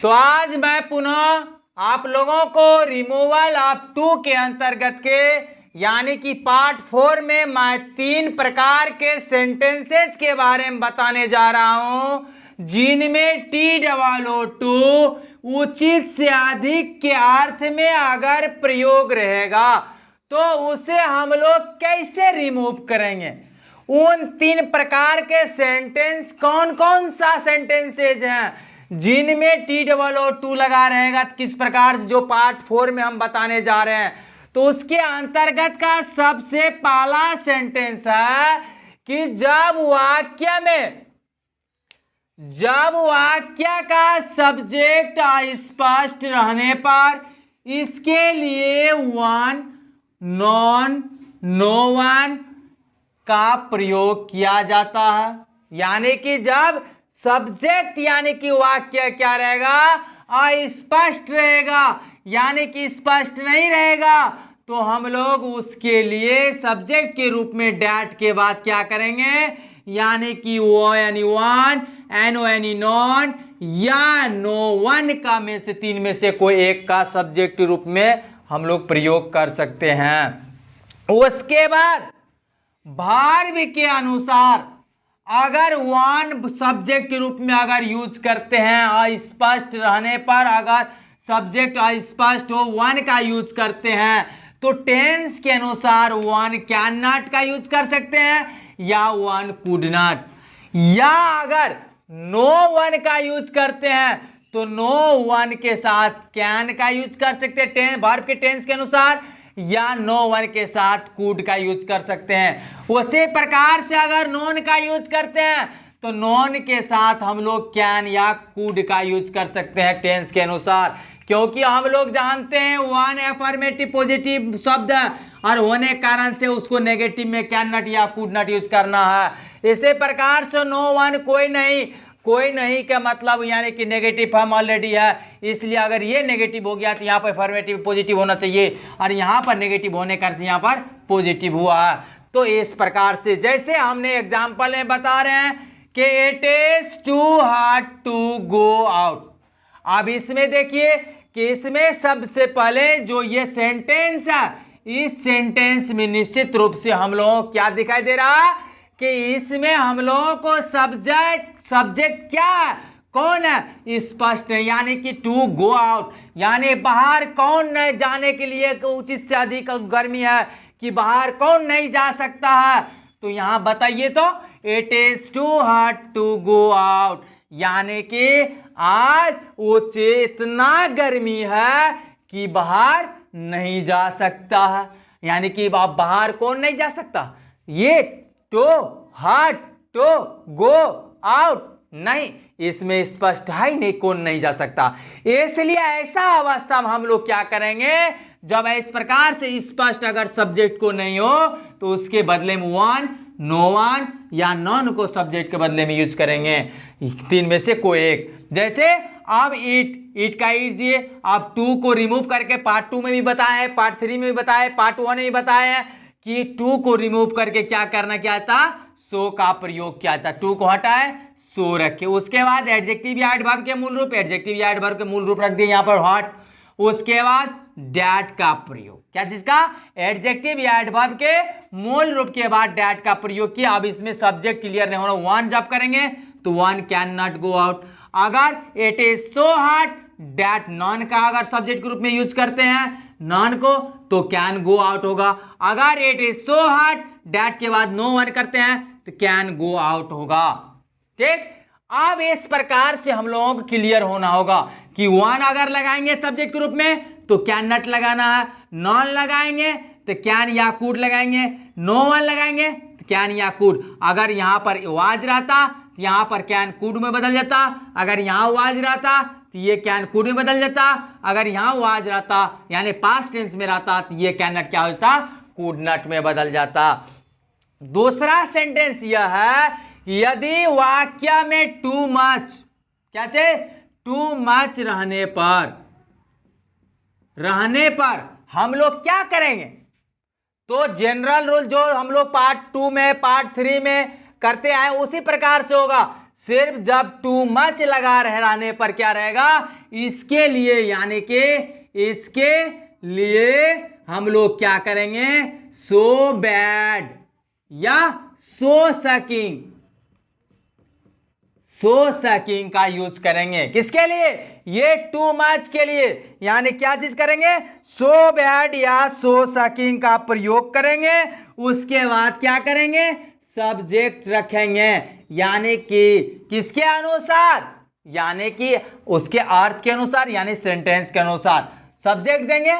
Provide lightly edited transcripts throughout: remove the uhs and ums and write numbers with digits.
तो आज मैं पुनः आप लोगों को रिमूवल ऑफ टू के अंतर्गत के यानी कि पार्ट 4 में मैं 3 प्रकार के सेंटेंसेस के बारे में बताने जा रहा हूं जिनमें TOO उचित से अधिक के अर्थ में अगर प्रयोग रहेगा तो उसे हम लोग कैसे रिमूव करेंगे। उन 3 प्रकार के सेंटेंस कौन कौन सा सेंटेंसेज हैं जिनमें TOO लगा रहेगा, किस प्रकार से, जो पार्ट 4 में हम बताने जा रहे हैं। तो उसके अंतर्गत का सबसे पहला सेंटेंस है कि जब वाक्य का सब्जेक्ट अस्पष्ट रहने पर इसके लिए वन, नॉन, नो वन का प्रयोग किया जाता है। यानी कि जब सब्जेक्ट यानी कि वाक्य क्या रहेगा, अस्पष्ट रहेगा, यानी कि स्पष्ट नहीं रहेगा, तो हम लोग उसके लिए सब्जेक्ट के रूप में डैट के बाद क्या करेंगे, यानी कि वो यानी वन, एनो यानी नॉन या नो वन का में से 3 में से कोई एक का सब्जेक्ट के रूप में हम लोग प्रयोग कर सकते हैं। उसके बाद भार्ब के अनुसार अगर वन सब्जेक्ट के रूप में अगर यूज करते हैं, अस्पष्ट रहने पर अगर सब्जेक्ट अस्पष्ट हो वन का यूज करते हैं, तो टेंस के अनुसार वन कैन नॉट का यूज कर सकते हैं या वन कुड नॉट, या अगर नो वन का यूज करते हैं तो नो वन के साथ कैन का यूज कर सकते हैं वर्ब के टेंस के अनुसार, या नो वन के साथ कुड का यूज कर सकते हैं। उसी प्रकार से अगर नॉन का यूज करते हैं तो नॉन के साथ हम लोग कैन या कुड का यूज कर सकते हैं टेंस के अनुसार, क्योंकि हम लोग जानते हैं वन एफर्मेटिव पॉजिटिव शब्द और होने के कारण से उसको नेगेटिव में कैन नॉट या कुड नॉट यूज करना है। इसी प्रकार से नो वन कोई नहीं का मतलब यानी कि नेगेटिव फॉर्म ऑलरेडी है, इसलिए अगर ये नेगेटिव हो गया तो यहाँ पर अफर्मेटिव पॉजिटिव होना चाहिए और यहाँ पर नेगेटिव होने कारण से यहाँ पर पॉजिटिव हुआ है। तो इस प्रकार से जैसे हमने एग्जाम्पल में बता रहे हैं कि it is too hard to go out. अब इसमें देखिए कि इसमें सबसे पहले जो ये सेंटेंस है, इस सेंटेंस में निश्चित रूप से हम लोगों को क्या दिखाई दे रहा है कि इसमें हम लोगों को सब्जेक्ट क्या है, कौन है, स्पष्ट है, यानी कि टू गो आउट, यानी बाहर कौन नहीं जाने के लिए उचित से अधिक गर्मी है कि बाहर कौन नहीं जा सकता है। तो यहां बताइए तो it is too hot to go out, यानी कि आज इतना गर्मी है कि बाहर नहीं जा सकता है, यानी कि आप बाहर कौन नहीं जा सकता, ये too hot to go out नहीं, इसमें स्पष्ट है ही नहीं कौन नहीं जा सकता। इसलिए ऐसा अवस्था में हम लोग क्या करेंगे, जब इस प्रकार से स्पष्ट अगर सब्जेक्ट को नहीं हो तो उसके बदले में वन, नो वन या नॉन को सब्जेक्ट के बदले में यूज करेंगे, 3 में से कोई एक। जैसे अब ईट का ईट दिए, अब टू को रिमूव करके पार्ट 2 में भी बताया है, पार्ट 3 में भी बताया है, पार्ट 1 में भी बताया है कि टू को रिमूव करके क्या करना, क्या था, सो का प्रयोग किया था, टू को हटाए सो रखे। उसके बाद एडजेक्टिव या एडवर्ब के मूल रूप, एडजेक्टिव या एडवर्ब के मूल रूप रख दिए यहाँ पर हॉट। उसके बाद डैट का प्रयोग, क्या चीज का, एडजेक्टिव या एडवर्ब के मूल रूप के बाद डैट का प्रयोग किया। अब इसमें सब्जेक्ट क्लियर नहीं होना, वन जब करेंगे तो one can not go out. अगर it is so hot that नॉन का अगर सब्जेक्ट के रूप में यूज करते हैं नॉन को तो कैन गो आउट होगा। अगर it is so hot that के बाद नो वन करते हैं तो कैन गो आउट होगा। ठीक, अब इस प्रकार से हम लोगों को क्लियर होना होगा कि वन अगर लगाएंगे सब्जेक्ट के रूप में तो कैन नॉट लगाना है, नॉन लगाएंगे तो कैन या कुड लगाएंगे, नो वन लगाएंगे तो कैन या कुड। अगर यहां पर वाज रहता तो यहां पर कैन कुड में बदल जाता, अगर यहां वाज रहता तो ये कैन कुड में बदल जाता, अगर यहां वाज रहता यानी पास्ट टेंस में रहता तो ये कैन नॉट क्या हो जाता, कुड नॉट में बदल जाता। दूसरा सेंटेंस यह है यदि वाक्य में टू मच, क्या चाहिए, टू मच रहने पर हम लोग क्या करेंगे, तो जनरल रूल जो हम लोग पार्ट 2 में पार्ट 3 में करते हैं उसी प्रकार से होगा। सिर्फ जब टू मच लगा रहने पर क्या रहेगा इसके लिए यानी कि इसके लिए हम लोग क्या करेंगे, सो बैड या सो सकिंग का यूज करेंगे। किसके लिए, ये टू मच के लिए, यानी क्या चीज करेंगे, सो बैड या सो सकिंग का प्रयोग करेंगे। उसके बाद क्या करेंगे, सब्जेक्ट रखेंगे, यानी कि किसके अनुसार, यानी कि उसके अर्थ के अनुसार, यानी सेंटेंस के अनुसार सब्जेक्ट देंगे,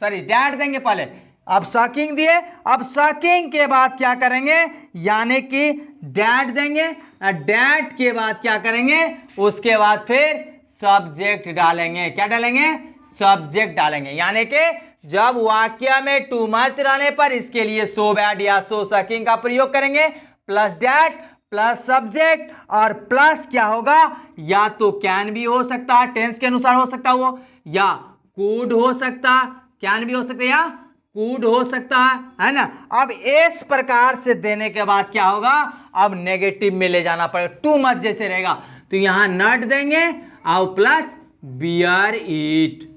सॉरी डैट देंगे पहले, अब सकिंग दिए, अब सकिंग के बाद क्या करेंगे, यानी कि डैट देंगे, डैट के बाद क्या करेंगे, उसके बाद फिर सब्जेक्ट डालेंगे। क्या डालेंगे, सब्जेक्ट डालेंगे। यानी कि जब वाक्य में टू मच रहने पर इसके लिए सो बैड या सो सकिंग का प्रयोग करेंगे, प्लस डैट प्लस सब्जेक्ट और प्लस क्या होगा, या तो कैन भी हो सकता है, टेंस के अनुसार हो सकता है वो, या कुड हो सकता, कैन भी हो सकता है या कुड हो सकता है ना। अब इस प्रकार से देने के बाद क्या होगा, अब नेगेटिव में ले जाना पड़ेगा, टू मच जैसे रहेगा तो यहां नट देंगे और plus bear it,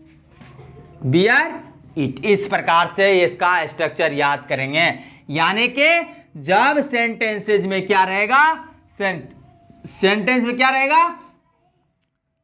beer it. इस प्रकार से इसका स्ट्रक्चर याद करेंगे। यानी कि जब सेंटेंसेज में क्या रहेगा, सेंटेंस में क्या रहेगा,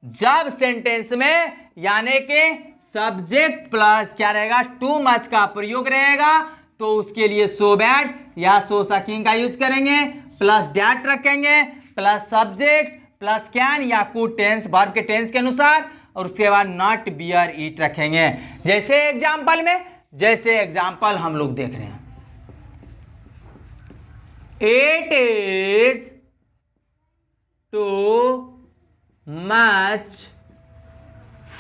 जब सेंटेंस में यानी कि सब्जेक्ट प्लस क्या रहेगा, टू मच का प्रयोग रहेगा, तो उसके लिए सो बैड या सो सकिंग का यूज करेंगे, प्लस डैट रखेंगे, प्लस सब्जेक्ट प्लस कैन या कुड, टेंस वर्ब के टेंस के अनुसार, और उसके बाद नॉट बियर ईट रखेंगे। जैसे एग्जाम्पल में, जैसे एग्जाम्पल हम लोग देख रहे हैं, it is too much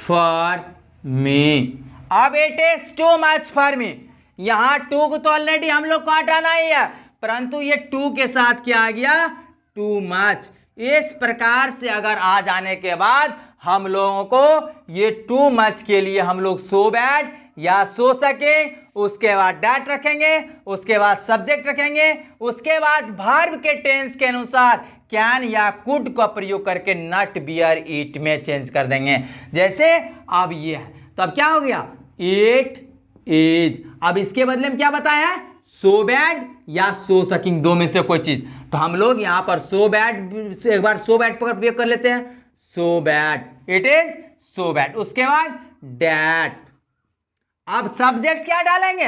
for me. अब it is too much for me, यहां टू को तो ऑलरेडी हम लोग को हटाना ही है, परंतु ये टू के साथ क्या आ गया, टू मच। इस प्रकार से अगर आ जाने के बाद हम लोगों को ये टू मच के लिए हम लोग सो बैड या सो सके, उसके बाद डैट रखेंगे, उसके बाद सब्जेक्ट रखेंगे, उसके बाद वर्ब के टेंस के अनुसार कैन या कुड का प्रयोग करके नट बियर ईट में चेंज कर देंगे। जैसे अब ये है, तो अब क्या हो गया, इट इज। अब इसके बदले में क्या बताया है, सो बैड या सो सकिंग, दो में से कोई चीज। तो हम लोग यहां पर सो बैड, एक बार सो बैड पर प्रयोग कर लेते हैं, so bad, it is so bad. उसके बाद डैट। अब सब्जेक्ट क्या डालेंगे,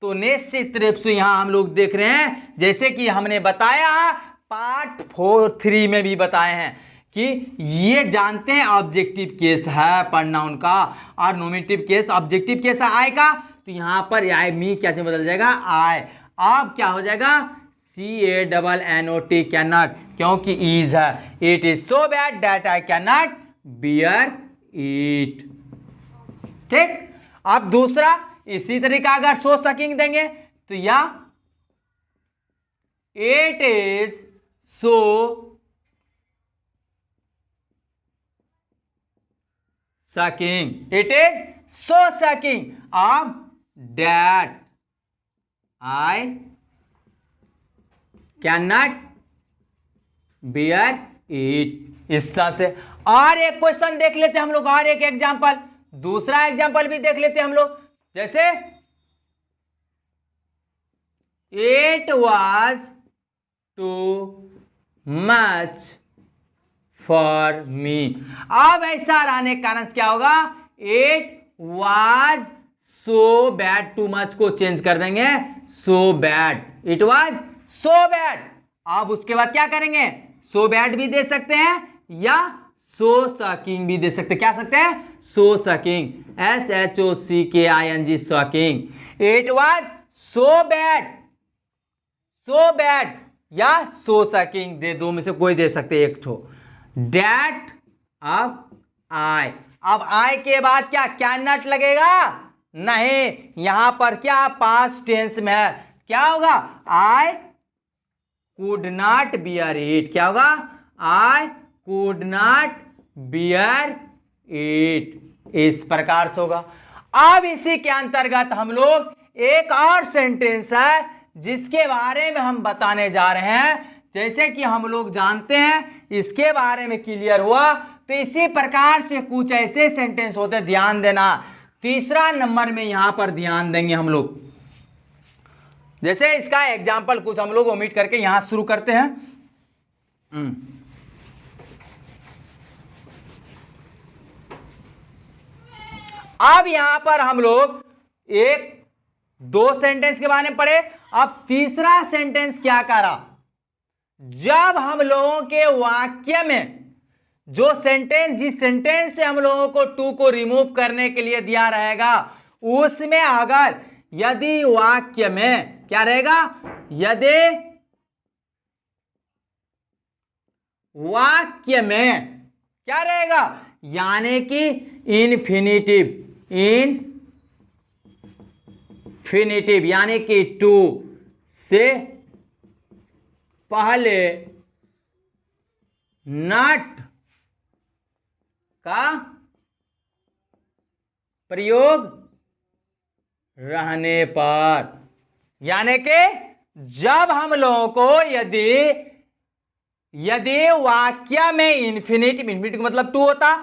तो निश्चित रूप से यहां हम लोग देख रहे हैं, जैसे कि हमने बताया पार्ट 4.3 में भी बताए हैं कि ये जानते हैं ऑब्जेक्टिव केस है प्रोनाउन का, और नोमिनेटिव केस ऑब्जेक्टिव केस है आई का, तो यहां पर आई मी क्या से बदल जाएगा, आई। अब क्या हो जाएगा, CANNOT कैन नॉट, क्योंकि इज है, it is so bad that I can not bear it. ठीक। अब दूसरा इसी तरीका अगर सो सकिंग देंगे तो या it is so shocking, it is so shocking. अब that I can not bear it. इस तरह से और एक क्वेश्चन देख लेते हम लोग, और एक एग्जांपल, दूसरा एग्जांपल भी देख लेते हम लोग। जैसे it was to much for me. अब ऐसा रहने के कारण क्या होगा, it was so bad, too much को चेंज कर देंगे so bad, it was so bad. अब उसके बाद क्या करेंगे, सो बैड भी दे सकते हैं या सो सकिंग भी दे सकते हैं। क्या सकते हैं, so shocking, SHOCKING shocking. It was so bad, so bad या सो सकिंग, दे दो में से कोई दे सकते एक ठो। डैट अब आई, अब आई के बाद क्या कैन नॉट लगेगा, नहीं, यहां पर क्या पास्ट टेंस में है, क्या होगा, I could not bear it. क्या होगा, I could not bear it. इस प्रकार से होगा। अब इसी के अंतर्गत हम लोग एक और सेंटेंस है जिसके बारे में हम बताने जा रहे हैं। जैसे कि हम लोग जानते हैं, इसके बारे में क्लियर हुआ तो इसी प्रकार से कुछ ऐसे सेंटेंस होते हैं, ध्यान देना। तीसरा नंबर में यहां पर ध्यान देंगे हम लोग। जैसे इसका एग्जाम्पल कुछ हम लोग ओमिट करके यहां शुरू करते हैं। अब यहां पर हम लोग एक दो सेंटेंस के बारे में पढ़े। अब तीसरा सेंटेंस क्या करा, जब हम लोगों के वाक्य में जो सेंटेंस, जिस सेंटेंस से हम लोगों को टू को रिमूव करने के लिए दिया रहेगा, उसमें अगर यदि वाक्य में क्या रहेगा, यदि वाक्य में क्या रहेगा, यानी कि इन्फिनिटिव, इन्फिनिटिव यानी कि टू से पहले नॉट का प्रयोग रहने पर, यानी कि जब हम लोगों को यदि वाक्य में इन्फिनिटिव मतलब टू होता,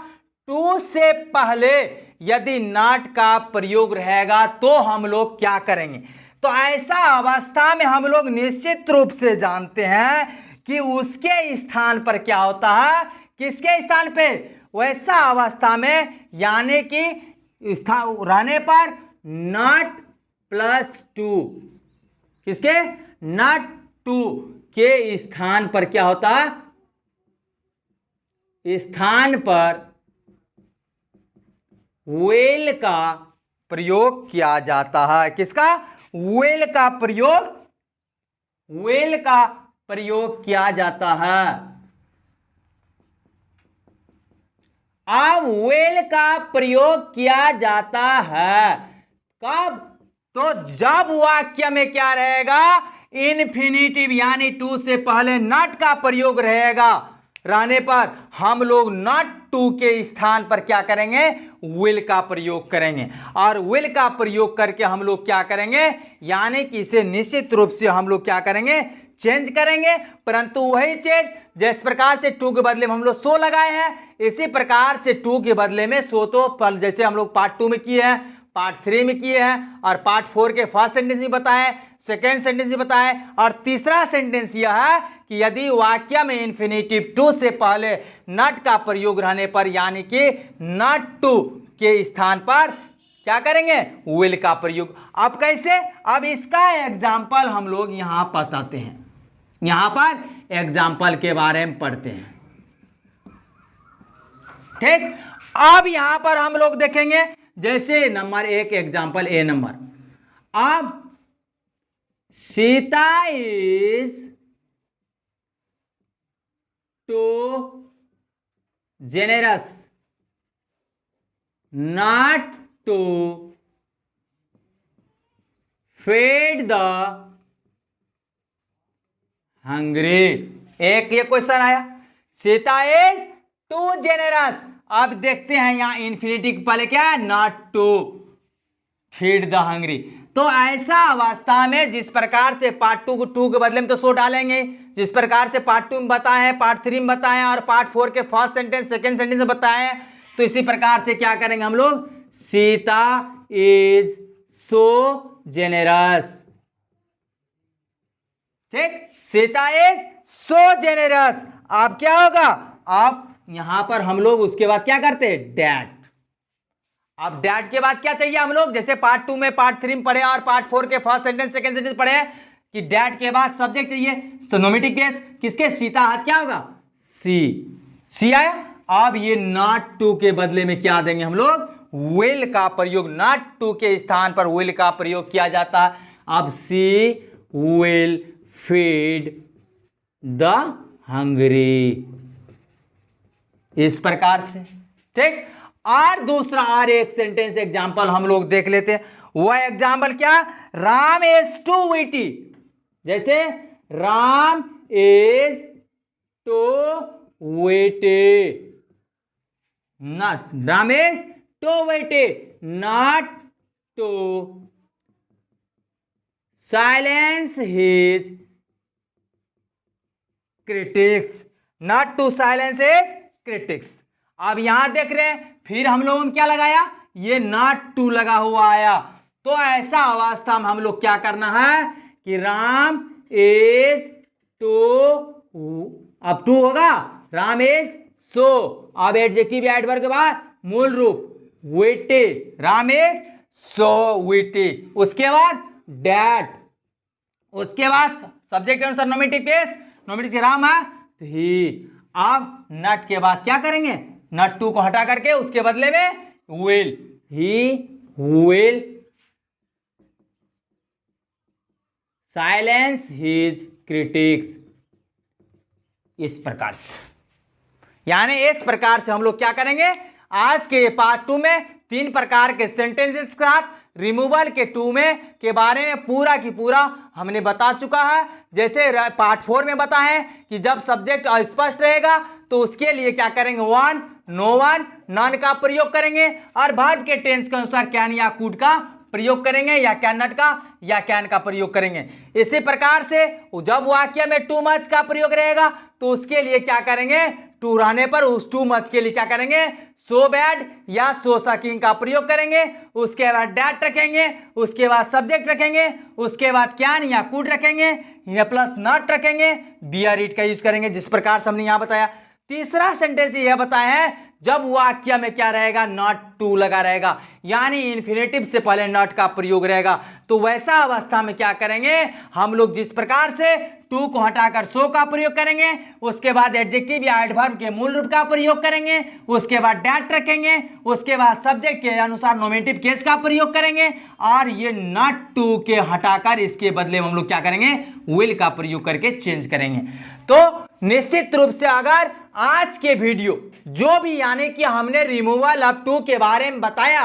टू से पहले यदि नॉट का प्रयोग रहेगा तो हम लोग क्या करेंगे। तो ऐसा अवस्था में हम लोग निश्चित रूप से जानते हैं कि उसके स्थान पर क्या होता है, किसके स्थान पे, वैसा अवस्था में यानी कि स्थान रहने पर नॉट प्लस टू, किसके, नॉट टू के स्थान पर क्या होता है, स्थान पर वेल का प्रयोग किया जाता है। किसका, वेल का प्रयोग किया जाता है। अब वेल का प्रयोग किया जाता है कब, तो जब वाक्य में क्या रहेगा, इन्फिनिटिव यानी टू से पहले नॉट का प्रयोग रहेगा, रहने पर हम लोग नॉट टू के स्थान पर क्या करेंगे, विल का प्रयोग करेंगे। और विल का प्रयोग करके हम लोग क्या करेंगे, यानी कि इसे निश्चित रूप से हम लोग क्या करेंगे, चेंज करेंगे। परंतु वही चीज जिस प्रकार से टू के बदले में हम लोग सो लगाए हैं, इसी प्रकार से टू के बदले में सो तो जैसे हम लोग पार्ट 2 में किए हैं, पार्ट 3 में किए हैं, और पार्ट 4 के फर्स्ट सेंटेंस में बताए, सेकेंड सेंटेंस में बताए, और तीसरा सेंटेंस यह है कि यदि वाक्य में इन्फिनिटिव टू से पहले नॉट का प्रयोग रहने पर, यानी कि नॉट टू के स्थान पर क्या करेंगे, विल का प्रयोग। अब कैसे, अब इसका एग्जाम्पल हम लोग यहां बताते हैं, यहां पर एग्जाम्पल के बारे में पढ़ते हैं। ठीक, अब यहां पर हम लोग देखेंगे, जैसे नंबर 1 एग्जाम्पल ए नंबर, अब Sita is too generous not to feed the hungry। एक ये क्वेश्चन आया, सीता इज टू जेनरस। अब देखते हैं यहां इन्फिनिटी के पहले क्या है, not to feed the hungry. तो ऐसा अवस्था में जिस प्रकार से पार्ट 2 को 2 के बदले में तो सो डालेंगे, जिस प्रकार से पार्ट 2 में बताए हैं, पार्ट 3 में बताए हैं, और पार्ट 4 के फर्स्ट सेंटेंस सेकेंड सेंटेंस में बताए हैं, तो इसी प्रकार से क्या करेंगे हम लोग, सीता इज सो जेनरस। ठीक, सीता इज सो जेनरस। अब क्या होगा, अब यहां पर हम लोग उसके बाद क्या करते हैं, डैट। अब डैट के बाद क्या चाहिए हम लोग, जैसे पार्ट 2 में, पार्ट 3 में पढ़े और पार्ट 4 के फर्स्ट सेंटेंस सेकंड सेंटेंस पढ़े कि डैट के बाद सब्जेक्ट चाहिए, नोमिनेटिव केस किसके, सीता हाथ क्या होगा, सी आया। अब ये नॉट टू के बदले में क्या देंगे हम लोग, विल का प्रयोग, नॉट टू के स्थान पर विल का प्रयोग किया जाता है। अब सी विल फीड द हंग्री, इस प्रकार से। ठीक, और दूसरा और एक सेंटेंस एग्जांपल हम लोग देख लेते हैं। वह एग्जांपल क्या, राम इज टू विटी। जैसे Ram is too witty, not, Ram is too witty not to silence his critics, not to silence his critics. अब यहां देख रहे हैं, फिर हम लोगों ने क्या लगाया, ये नॉट टू लगा हुआ आया। तो ऐसा अवस्था में हम लोग क्या करना है कि राम इज टू, अब टू होगा, राम इज सो, अब एडजेक्टिव एडवर्ब के बाद मूल रूप witty, Ram is so witty, उसके बाद डैट, उसके बाद सब्जेक्ट के अनुसार नोमिनेटिव केस, नोमिनेटिव के राम है ही। अब नट के बाद क्या करेंगे, नट टू को हटा करके उसके बदले में will, he will silence his critics. इस प्रकार से, यानी इस प्रकार से हम लोग क्या करेंगे, आज के पार्ट 2 में 3 प्रकार के सेंटेंसेस के साथ रिमूवल के 2 में के बारे में पूरा की पूरा हमने बता चुका है। जैसे पार्ट 4 में बताएं कि जब सब्जेक्ट अस्पष्ट रहेगा तो उसके लिए क्या करेंगे, वन, नो वन, नन का प्रयोग करेंगे, और वर्ब के टेंस के अनुसार कैन या कुड का प्रयोग करेंगे, या कैन नॉट का या कैन का प्रयोग करेंगे। इसी प्रकार से जब वाक्य में टू मच का प्रयोग रहेगा तो उसके लिए क्या करेंगे, टू रहने पर उस टू मच के लिए क्या करेंगे, सो बैड या सो सकिंग का प्रयोग करेंगे, उसके बाद डैट रखेंगे, उसके बाद सब्जेक्ट रखेंगे, उसके बाद कैन या कुड रखेंगे, या प्लस नॉट रखेंगे, बियर इट का यूज करेंगे, जिस प्रकार से हमने यहां बताया। तीसरा सेंटेंस यह बताया है जब वाक्य में क्या रहेगा, नॉट टू लगा रहेगा, यानी इन्फिनेटिव से पहले नॉट का प्रयोग रहेगा। तो वैसा अवस्था में क्या करेंगे हम लोग, जिस प्रकार से टू को हटाकर सो का प्रयोग करेंगे, उसके बाद एडजेक्टिव या एडवर्ब के मूल रूप का प्रयोग करेंगे, उसके बाद डैट रखेंगे, उसके बाद सब्जेक्ट के अनुसार नोमिनेटिव केस का प्रयोग करेंगे, और ये नॉट टू के हटाकर इसके बदले में हम लोग क्या करेंगे, विल का प्रयोग करके चेंज करेंगे। तो निश्चित रूप से अगर आज के वीडियो जो भी यानी कि हमने रिमूवल ऑफ टू के बारे में बताया,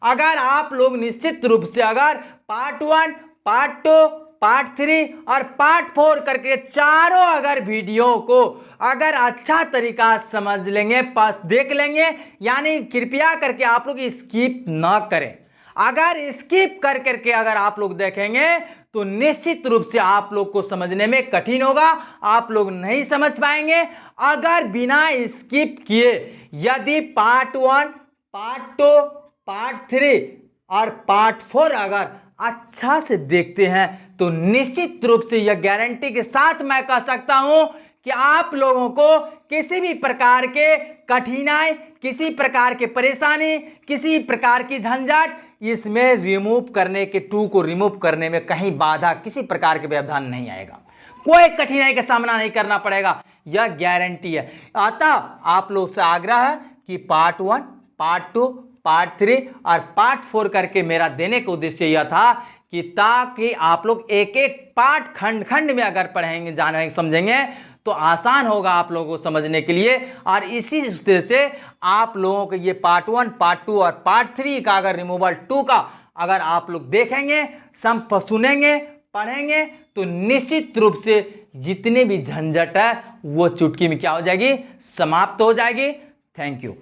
अगर आप लोग निश्चित रूप से अगर पार्ट 1, पार्ट 2, पार्ट 3 और पार्ट 4 करके चारों अगर वीडियो को अगर अच्छा तरीका समझ लेंगे, पास देख लेंगे, यानी कृपया करके आप लोग स्किप ना करें। अगर स्किप कर करके अगर आप लोग देखेंगे तो निश्चित रूप से आप लोग को समझने में कठिन होगा, आप लोग नहीं समझ पाएंगे। अगर बिना स्किप किए यदि पार्ट 1, पार्ट 2, पार्ट 3 और पार्ट 4 अगर अच्छा से देखते हैं तो निश्चित रूप से यह गारंटी के साथ मैं कह सकता हूं कि आप लोगों को किसी भी प्रकार के कठिनाई, किसी प्रकार के परेशानी, किसी प्रकार की झंझट इसमें रिमूव करने के, टू को रिमूव करने में कहीं बाधा, किसी प्रकार के व्यवधान नहीं आएगा, कोई कठिनाई का सामना नहीं करना पड़ेगा, यह गारंटी है। अतः आप लोग से आग्रह है कि पार्ट 1, पार्ट 2, पार्ट 3 और पार्ट 4 करके मेरा देने का उद्देश्य यह था कि ताकि आप लोग एक एक पार्ट खंड खंड में अगर पढ़ेंगे, जानेंगे, समझेंगे तो आसान होगा आप लोगों को समझने के लिए। और इसी उद्देश्य से आप लोगों को ये पार्ट 1, पार्ट 2 और पार्ट 3 का अगर रिमूवल 2 का अगर आप लोग देखेंगे, सुनेंगे, पढ़ेंगे तो निश्चित रूप से जितने भी झंझट है वो चुटकी में क्या हो जाएगी, समाप्त हो जाएगी। Thank you.